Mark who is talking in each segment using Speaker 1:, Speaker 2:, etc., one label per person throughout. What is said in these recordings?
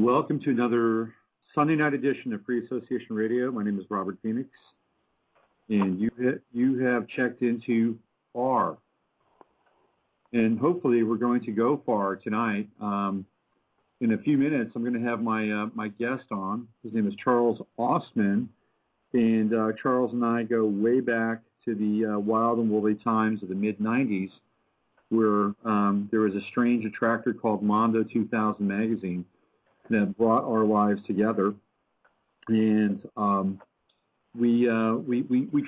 Speaker 1: Welcome to another Sunday night edition of Free Association Radio. My name is Robert Phoenix, and you have checked into FAR. And hopefully we're going to go far tonight. In a few minutes, I'm going to have my guest on. His name is Charles Ostman, and Charles and I go way back to the wild and woolly times of the mid-'90s, where there was a strange attractor called MONDO 2000 magazine that brought our lives together, and we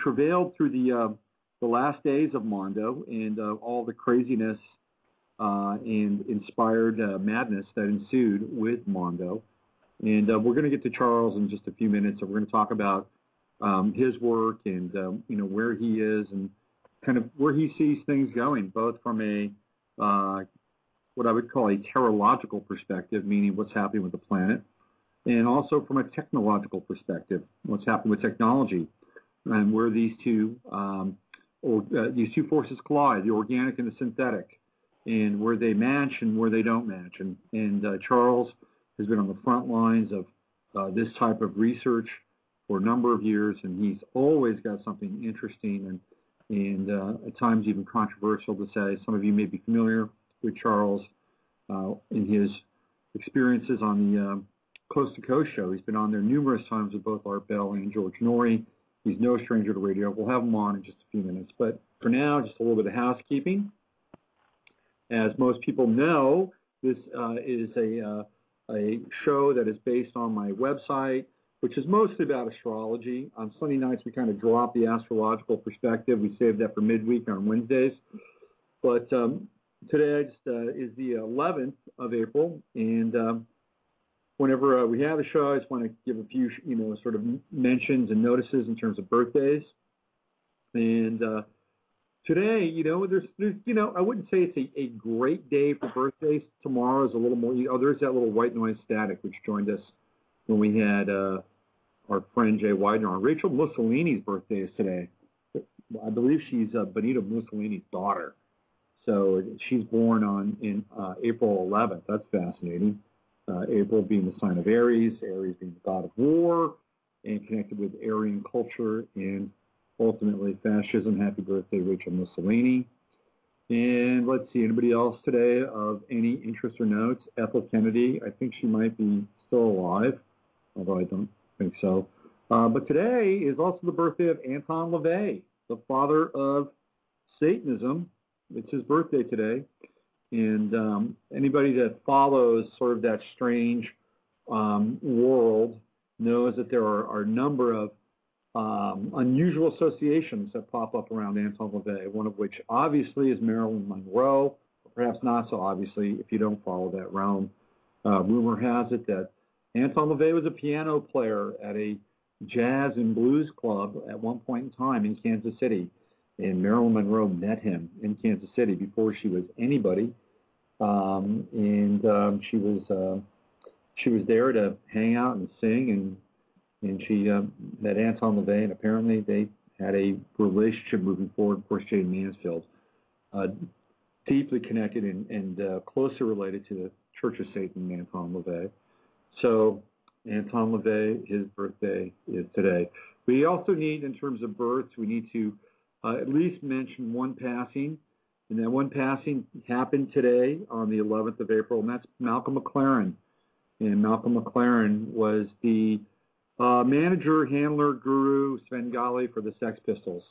Speaker 1: travailed through the last days of MONDO and all the craziness and inspired madness that ensued with MONDO. And we're going to get to Charles in just a few minutes, and we're going to talk about his work and where he is and kind of where he sees things going, both from a what I would call a terrological perspective, meaning what's happening with the planet, and also from a technological perspective, what's happening with technology, and where these two forces collide, the organic and the synthetic, and where they match and where they don't match. And Charles has been on the front lines of this type of research for a number of years, and he's always got something interesting and at times even controversial to say. Some of you may be familiar with Charles in his experiences on the Coast to Coast show. He's been on there numerous times with both Art Bell and George Noory. He's no stranger to radio. We'll have him on in just a few minutes. But for now, just a little bit of housekeeping. As most people know, this is a show that is based on my website, which is mostly about astrology. On Sunday nights, we kind of drop the astrological perspective. We save that for midweek on Wednesdays. But today is the 11th of April, and whenever we have a show, I just want to give a few, sort of mentions and notices in terms of birthdays. And today, there's, I wouldn't say it's a great day for birthdays. Tomorrow is a little more. There's that little white noise static which joined us when we had our friend Jay Widener on. Rachel Mussolini's birthday is today. I believe she's Benito Mussolini's daughter. So she's born in April 11th. That's fascinating. April being the sign of Aries, Aries being the god of war, and connected with Aryan culture and ultimately fascism. Happy birthday, Rachel Mussolini. And let's see, anybody else today of any interest or notes? Ethel Kennedy, I think she might be still alive, although I don't think so. But today is also the birthday of Anton LaVey, the father of Satanism. It's his birthday today. And anybody that follows sort of that strange world knows that there are a number of unusual associations that pop up around Anton LaVey, one of which obviously is Marilyn Monroe, perhaps not so obviously if you don't follow that realm. Rumor has it that Anton LaVey was a piano player at a jazz and blues club at one point in time in Kansas City. And Marilyn Monroe met him in Kansas City before she was anybody, she was there to hang out and sing, and she met Anton LaVey, and apparently they had a relationship moving forward. Of course, Jane Mansfield, deeply connected and closely related to the Church of Satan, Anton LaVey. So Anton LaVey, his birthday is today. We also need, in terms of births, we need to at least mention one passing, and that one passing happened today on the 11th of April, and that's Malcolm McLaren. And Malcolm McLaren was the manager, handler, guru, Svengali for the Sex Pistols.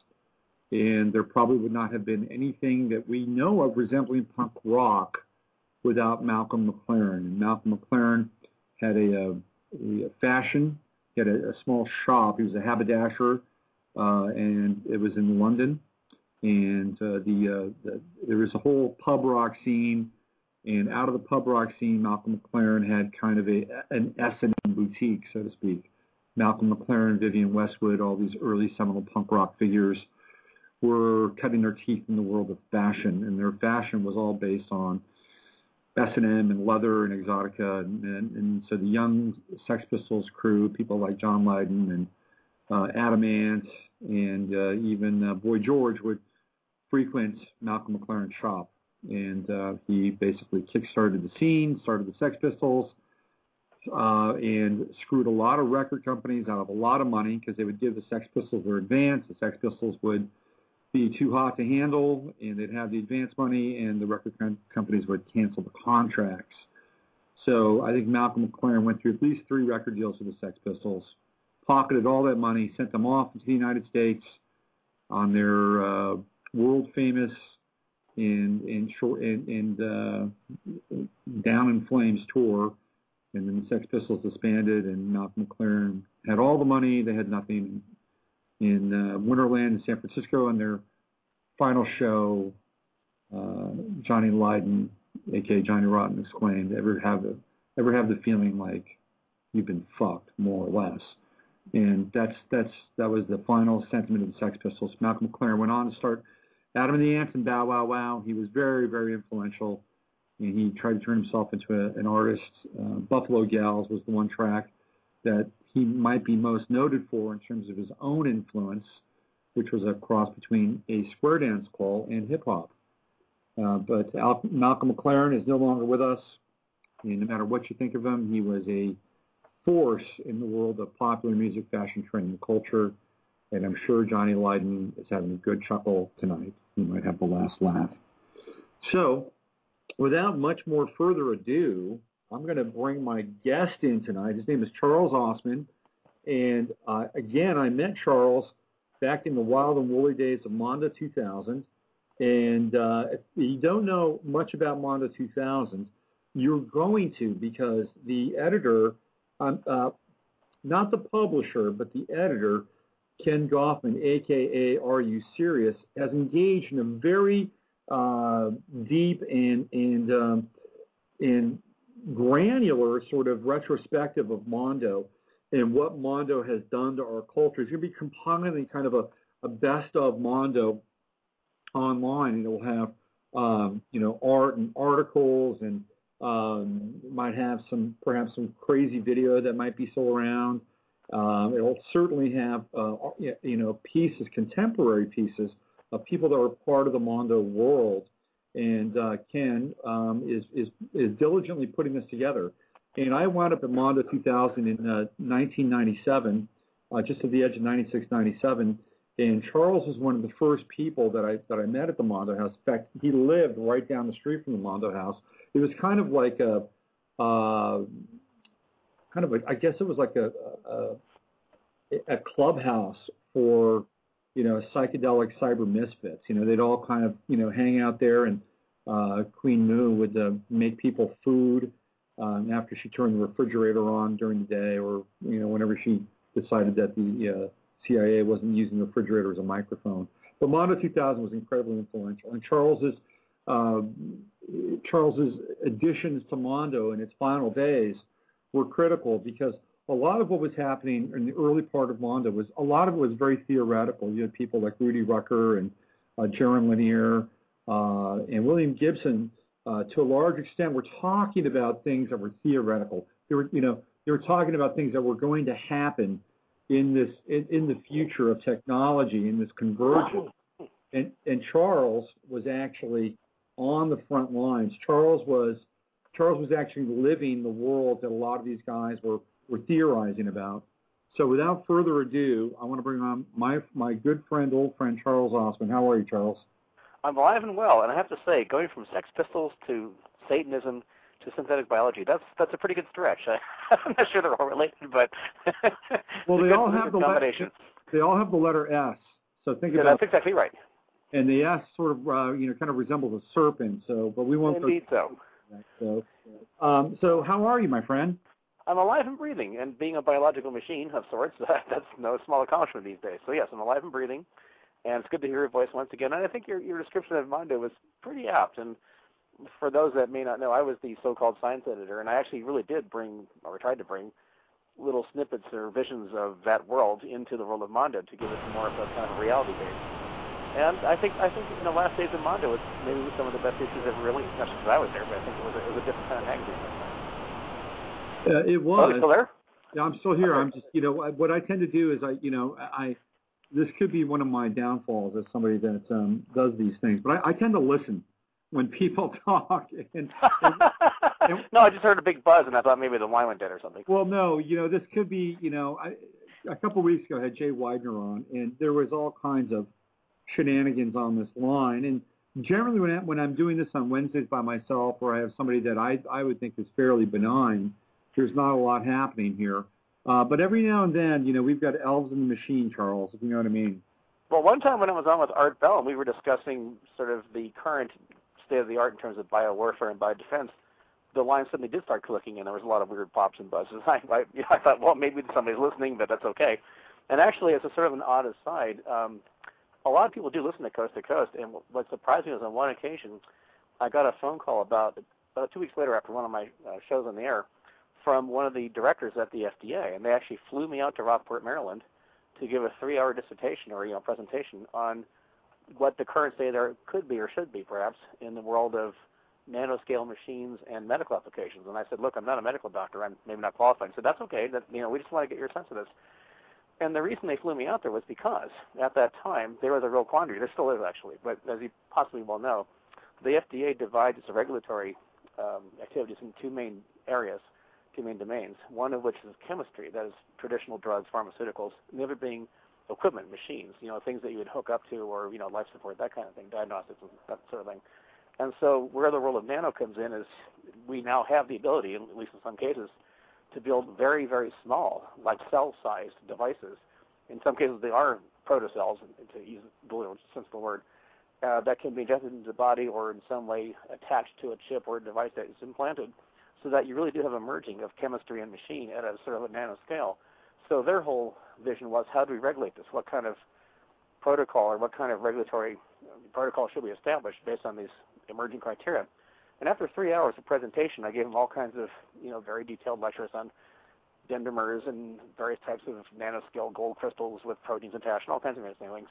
Speaker 1: And there probably would not have been anything that we know of resembling punk rock without Malcolm McLaren. And Malcolm McLaren had a fashion, he had a small shop, he was a haberdasher, and it was in London, and there was a whole pub rock scene, and out of the pub rock scene, Malcolm McLaren had kind of an S&M boutique, so to speak. Malcolm McLaren, Vivienne Westwood, all these early seminal punk rock figures were cutting their teeth in the world of fashion, and their fashion was all based on S&M and leather and exotica, and so the young Sex Pistols crew, people like John Lydon and Adam Ant and even Boy George would frequent Malcolm McLaren's shop, and he basically kick-started the scene, started the Sex Pistols, and screwed a lot of record companies out of a lot of money because they would give the Sex Pistols their advance. The Sex Pistols would be too hot to handle, and they'd have the advance money, and the record companies would cancel the contracts. So I think Malcolm McLaren went through at least 3 record deals with the Sex Pistols, pocketed all that money, sent them off to the United States on their world-famous and Down in Flames tour, and then the Sex Pistols disbanded, and Malcolm McLaren had all the money. They had nothing. In Wonderland in San Francisco, on their final show, Johnny Lydon, a.k.a. Johnny Rotten, exclaimed, ever have the feeling like you've been fucked, more or less. And that was the final sentiment of the Sex Pistols. Malcolm McLaren went on to start Adam and the Ants and Bow Wow Wow. He was very, very influential, and he tried to turn himself into an artist. Buffalo Gals was the one track that he might be most noted for in terms of his own influence, which was a cross between a square dance call and hip-hop. But Malcolm McLaren is no longer with us, and no matter what you think of him, he was a force in the world of popular music, fashion, trend, and culture, and I'm sure Johnny Lydon is having a good chuckle tonight. He might have the last laugh. So, without much more further ado, I'm going to bring my guest in tonight. His name is Charles Ostman, and again, I met Charles back in the wild and woolly days of MONDO 2000, and if you don't know much about MONDO 2000, you're going to, because the editor, not the publisher, but the editor, Ken Goffman, a.k.a. Are You Serious, has engaged in a very deep and granular sort of retrospective of MONDO and what MONDO has done to our culture. It's going to be compiling kind of a best of MONDO online, and it will have art and articles, and might have perhaps some crazy video that might be still around. It'll certainly have pieces, contemporary pieces of people that were part of the MONDO world. And Ken is diligently putting this together. And I wound up at MONDO 2000 in 1997, just at the edge of 96, 97. And Charles was one of the first people that I met at the MONDO house. In fact, he lived right down the street from the MONDO house. It was kind of like I guess it was like a clubhouse for psychedelic cyber misfits. They'd all kind of hang out there, and Queen Moo would make people food after she turned the refrigerator on during the day, or whenever she decided that the CIA wasn't using the refrigerator as a microphone. But MONDO 2000 was incredibly influential, and Charles's additions to MONDO in its final days were critical, because a lot of what was happening in the early part of MONDO was very theoretical. You had people like Rudy Rucker and Jaron Lanier and William Gibson, to a large extent, were talking about things that were theoretical. They were talking about things that were going to happen in the future of technology, in this convergence. And Charles was actually on the front lines. Charles was actually living the world that a lot of these guys were theorizing about. So without further ado, I want to bring on my good friend, old friend, Charles Ostman. How are you, Charles?
Speaker 2: I'm alive and well, and I have to say, going from Sex Pistols to Satanism to synthetic biology, that's a pretty good stretch. I'm not sure they're all related, but
Speaker 1: well, they all have the letter S. So think about
Speaker 2: that's exactly right.
Speaker 1: And the S sort of kind of resembles a serpent. So, but we won't.
Speaker 2: Indeed, so.
Speaker 1: So how are you, my friend?
Speaker 2: I'm alive and breathing, and being a biological machine of sorts, that's no small accomplishment these days. So yes, I'm alive and breathing, and it's good to hear your voice once again. And I think your description of MONDO was pretty apt. And for those that may not know, I was the so-called science editor, and I actually really did tried to bring little snippets or visions of that world into the world of MONDO to give it more of a kind of reality base. And I think in the last days of MONDO, it's maybe some of the best issues ever released. Not just because I was there, but I think it was a different kind of magazine.
Speaker 1: It was.
Speaker 2: Oh, you still there?
Speaker 1: Yeah, I'm still here. I'm just, what I tend to do is this could be one of my downfalls as somebody that does these things, but I tend to listen when people talk, and
Speaker 2: No, I just heard a big buzz, and I thought maybe the line went dead or something.
Speaker 1: Well, no, this could be, a couple of weeks ago I had Jay Widener on, and there was all kinds of shenanigans on this line. And generally when I'm doing this on Wednesdays by myself, or I have somebody that I would think is fairly benign, there's not a lot happening here. But every now and then, we've got elves in the machine, Charles, if you know what I mean.
Speaker 2: Well, one time when I was on with Art Bell, and we were discussing sort of the current state of the art in terms of biowarfare and biodefense, the line suddenly did start clicking, and there was a lot of weird pops and buzzes. I thought, well, maybe somebody's listening, but that's okay. And actually, as a sort of an odd aside, a lot of people do listen to Coast, and what's surprising is on one occasion, I got a phone call about 2 weeks later after one of my shows on the air from one of the directors at the FDA, and they actually flew me out to Rockport, Maryland, to give a 3-hour dissertation or presentation on what the current state there could be or should be, perhaps, in the world of nanoscale machines and medical applications. And I said, look, I'm not a medical doctor. I'm maybe not qualified. So that's okay. We just want to get your sense of this. And the reason they flew me out there was because at that time there was a real quandary. There still is, actually. But as you possibly well know, the FDA divides its regulatory activities in two main areas, two main domains, one of which is chemistry, that is traditional drugs, pharmaceuticals, and the other being equipment, machines, things that you would hook up to or, life support, that kind of thing, diagnostics, and that sort of thing. And so where the role of nano comes in is we now have the ability, at least in some cases, to build very, very small, like cell-sized devices. In some cases, they are protocells, to use the literal sense of the word, that can be injected into the body or in some way attached to a chip or a device that is implanted, so that you really do have a merging of chemistry and machine at a sort of a nanoscale. So their whole vision was, how do we regulate this? What kind of protocol or what kind of regulatory protocol should we establish based on these emerging criteria? And after 3 hours of presentation, I gave them all kinds of, very detailed lectures on dendrimers and various types of nanoscale gold crystals with proteins attached and all kinds of interesting things.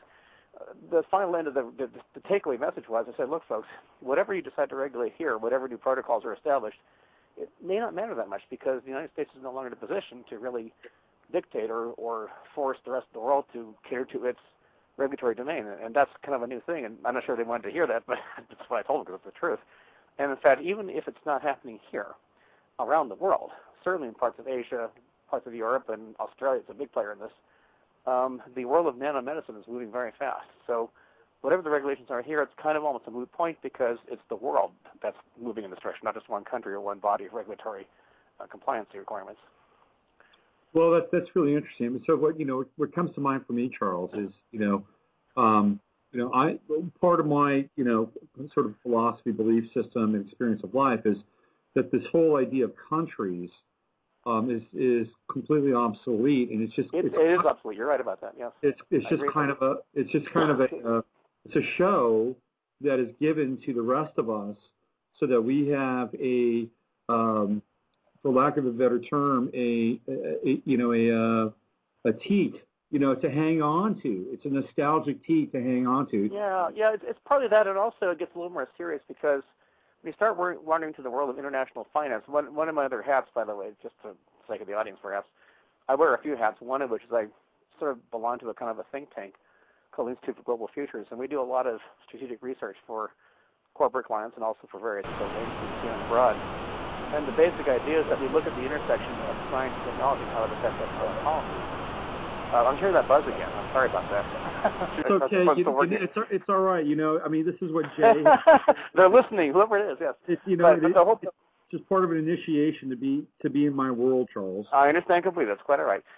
Speaker 2: The final end of the takeaway message was, I said, look, folks, whatever you decide to regulate here, whatever new protocols are established, it may not matter that much because the United States is no longer in a position to really dictate or force the rest of the world to cater to its regulatory domain. And that's kind of a new thing. And I'm not sure they wanted to hear that, but that's what I told them because it's the truth. And in fact, even if it's not happening here, around the world, certainly in parts of Asia, parts of Europe, and Australia is a big player in this, the world of nanomedicine is moving very fast. So whatever the regulations are here, it's kind of almost a moot point because it's the world that's moving in this direction, not just one country or one body of regulatory compliance requirements.
Speaker 1: Well, that's really interesting. So what comes to mind for me, Charles, is I part of my sort of philosophy, belief system, and experience of life is that this whole idea of countries is completely obsolete, and it is
Speaker 2: obsolete. You're right about that. Yes.
Speaker 1: It's a show that is given to the rest of us so that we have a for lack of a better term, a teat, to hang on to. It's a nostalgic teat to hang on to.
Speaker 2: Yeah, it's partly that, and also it gets a little more serious because when you start wandering to the world of international finance, one of my other hats, by the way, just for the sake of the audience perhaps, I wear a few hats, one of which is I sort of belong to a kind of a think tank called the Institute for Global Futures, and we do a lot of strategic research for corporate clients and also for various agencies here and abroad. And the basic idea is that we look at the intersection of science and technology and how it affects our foreign policy. I'm hearing that buzz again. I'm sorry about that.
Speaker 1: It's okay. It's all right. This is what Jay...
Speaker 2: They're listening, whoever it is, yes.
Speaker 1: It's just part of an initiation to be in my world, Charles.
Speaker 2: I understand completely. That's quite all right.